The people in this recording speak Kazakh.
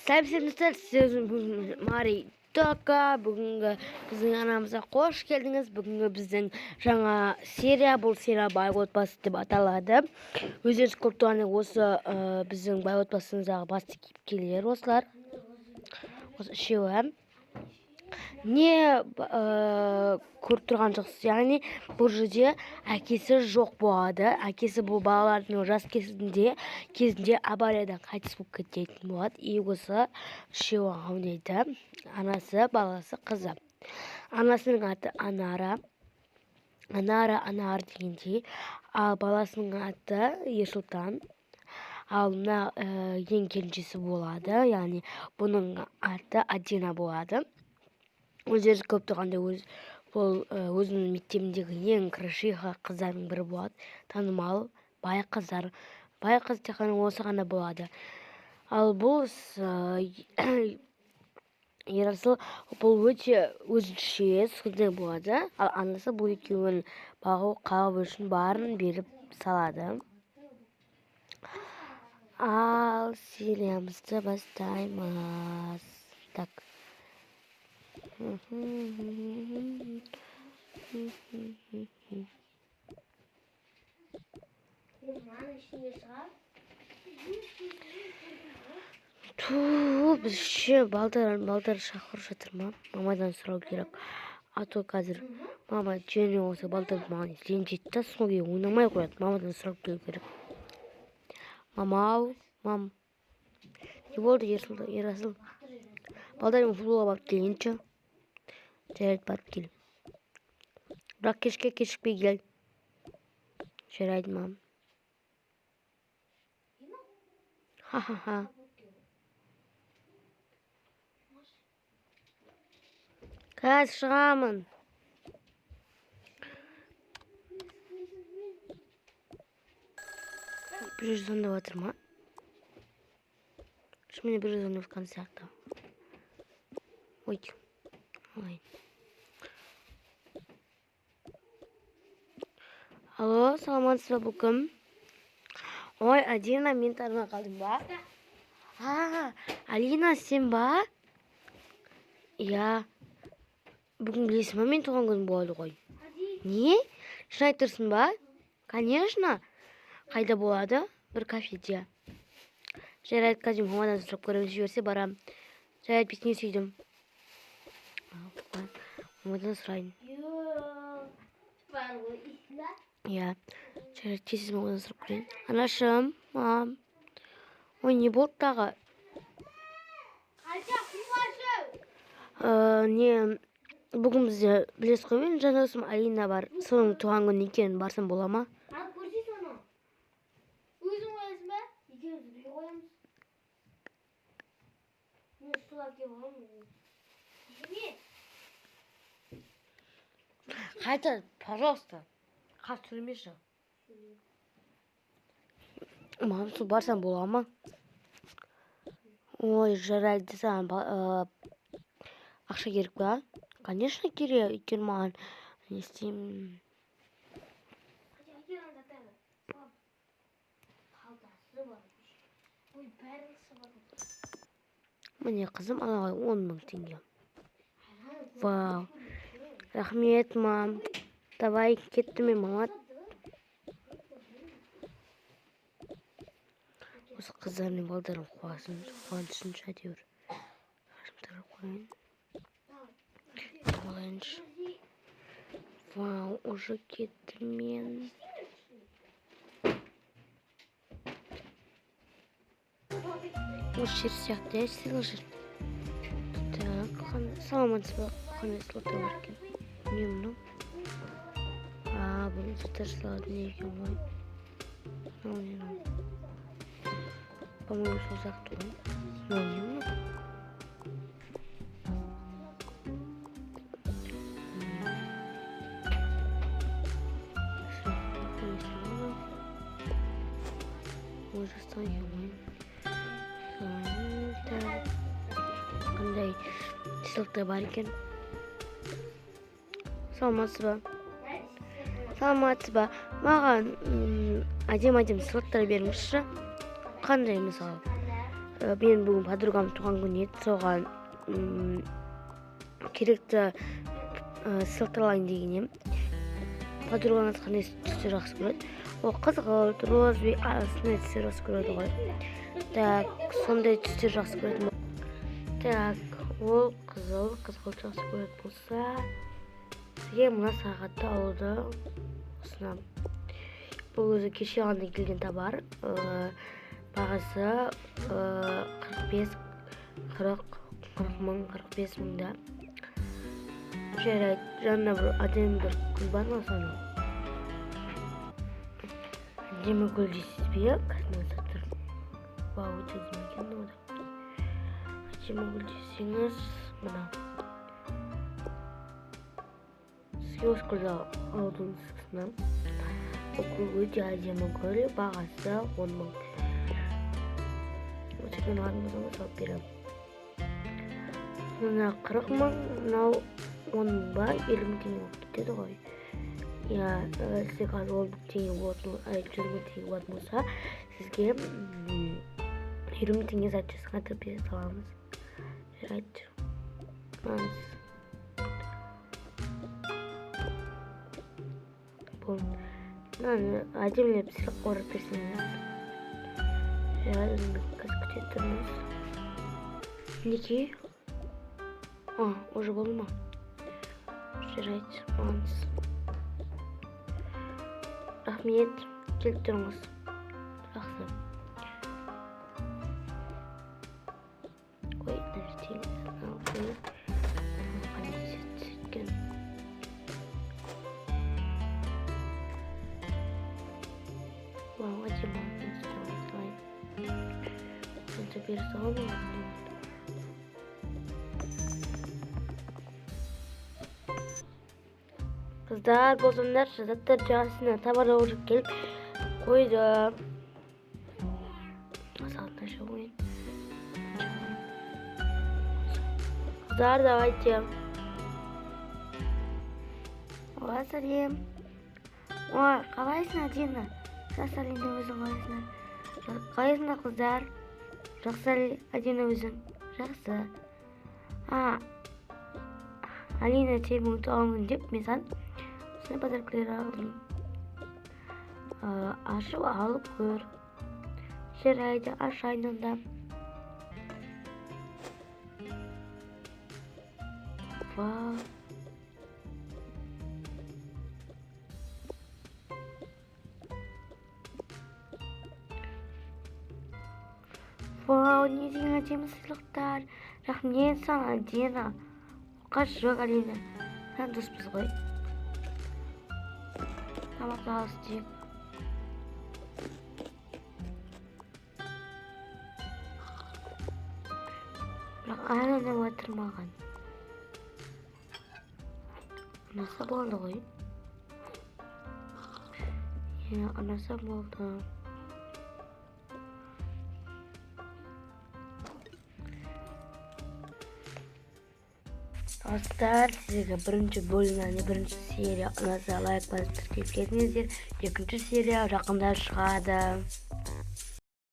Сәлеметсіздер, сіз Мари Тока. Бүгінгі біздің арнамызға қош келдіңіз. Бүгінгі біздің жаңа серия, бұл серия бай отбасы деп аталады. Өздеріңіз көріп тұрғандай, осы біздің бай отбасымыздағы басты кейіпкерлер осылар. Осы үшеуі. Не көріп тұрған жоқсыз, яғни бұл жерде әкесі жоқ болады. Әкесі бұл балалардың жас кезінде авариядан қайтыс болып кететін болады. И осы үшеуі ойнайды. Анасы, баласы, қызы. Анасының аты Анара дегендей, ал баласының аты Ерсұлтан. Ал мына ең келіншесі болады, яғни бұның аты Адина болады. Өздеріңіз көп тұрғанда бұл өзінің мектебіндегі ең красивый қыздардың бірі болады. Танымал, бай қыздар. Бай қыз тек қана осы ғана болады. Ал бұл Ерасыл, бұл өте өзінше сондай болады. Ал анасы бұл екеуін бағу үшін барын беріп салады. Ал сериямызды бастаймыз. Так. Bizше балдар шақырып жатыр ма? Мамадан сұрау керек. А то қазір мама жеңе болса балдар маған ренжитті, содан кейін ойнамай қояды. Мамадан сұрап келу керек. Мам. Не болды, Ерасыл? Балдармен футболға барып келейінші. Жарайды, барып кел. Бірақ кешке кешікпей кел. Жарайды, мам. Ха-ха-ха. Қазір шығамын. Бір звондап жатыр ма? Шынымен бір звондап жатқан сияқты. Ой. Алло, саламатсыз ба, бұл кім? Ой, Адина, мен танымай қалдым ба? Алина, сен ба? Иә. Бүгін білесің ба, мен туған күнім болады ғой. Не? Шын айтырсың ба? Конечно. Қайда болады? Бір кафеде. Жарайды, қазір мамадан сұрап көремін, жіберсе барам. Жарайды, бетіне сүйдім. Мамадан сұрайын. Иә. Жарайды, тез мамадан сұрап көрейін. Анашым, мам. Ой, не болды тағы? Не, бүгін бізде білесіз ғой, мен жаңа досым Алина бар. Соның туған күні екенін барсам бола ма? Алып көрсей соны. Өзің қоясың ба? Екеуміз бірге қоямыз. Мен стол әкеп аламын. Қайта, пожалуйста. Қап сөйлемеші. Мам, сол барсам бола ма? Ой, жарайды, саған ақша керек па? Конечно, керек. Өйткені маған не істеймін? Міне қызым, ала ғой 10 000 теңге. Вау. Рахмет, мам. Давай, кетті мен, мама. Осы қыздарының балдарын қуанышыншы әдеуір. Қарымтары қойын. Алайыншы. Вау, уже кетті мен. Осы жер сияқты, я сыйлы жер. Так, саламатсыз ба, қандай слоттар бар екен? Не мынау? Бұл слоттар салады не екен ғой? Мынау не мынау? По-моему, сол сияқты ғой. Мынау не мынау? Ой, жастан екен ғой. Қандай сыйлықтар бар екен? Саламатсыз ба? Маған әдем сыйлықтар беріңізші. Қандай мысалы? мен бүгін подругам туған күні еді, соған керекті сылтырлайын деген ем. Подругаңыз қандай түстер жақсы көреді? Ол қызғылт, розовый, астындай түстер жақсы көреді ғой. Так, сондай түстер жақсы көреді. Так, ол қызғылт жақсы көреді болса, сізге мына сағатты алуды ұсынамын. Бұл өзі кеше ғана келген товар. Бағасы 45 мыңда. Жарайды, жанына бір әдемі бір гүл бар ма соны? Әдемі гүл дейсіз бе? Қасыңызда тұр. Вау, өте әдемі екен ода. Әдемі гүл десеңіз, мына. Сізге осы гүлді алудың ұсынамын. Бұл гүл өте әдемі гүл, бағасы 10 мың. Өтеген ғанымызды салып беремін. Мына 40 мың, мынау 10 мың ба, 50 мың теңге болып кетеді ғой. Я, сізге қазір 10 мың теңге болатын, 20 мың теңге болатын болса, сізге 20 мың теңге зачет қатырып бере саламыз. Жарайды. Маңыз. Бұл. Мынаны әдемілеп сыйлық қорып берсеңіз. Жарайды, қазір күте тұрмыз. Мінекей. Уже болды ма? Жарайды, маңыз. Рахмет, келіп тұрыңыз. Жақсы. Ой, нәрестеңіз. Қане сөйткен. Вау, әдемі алып. Сонда бері саламын. Қыздар, болсаңдар, заттар жағасына товар алып келіп қойды. Салтына шығайын. Қыздар, давайте. Ой, сәлем. Ой, қалайсың, Адина? Жақсы, Алина, өзің қалайсың? Қалайсыңдар, қыздар? Жақсы, Адина, өзің? Жақсы. Алина, сен мың туған деп мен сан осындай подаркалар алдым. Ашып алып көр. Жарайды, ашайын онда. Вау. Вау, не деген әдемі сыйлықтар. Рахмет саған, Адина. Қаш жоқ, Алина. Сан доспыз ғой. Тамақты алыс дейік. Бірақ әлі отырмаған. Анасы болды ғой. Анасы болды. Dostlar, sizге бірінші бөлімнен бірінші серия ұнаса лайк басып тіркеп кетіңіздер. Екінші серия жақында шығады.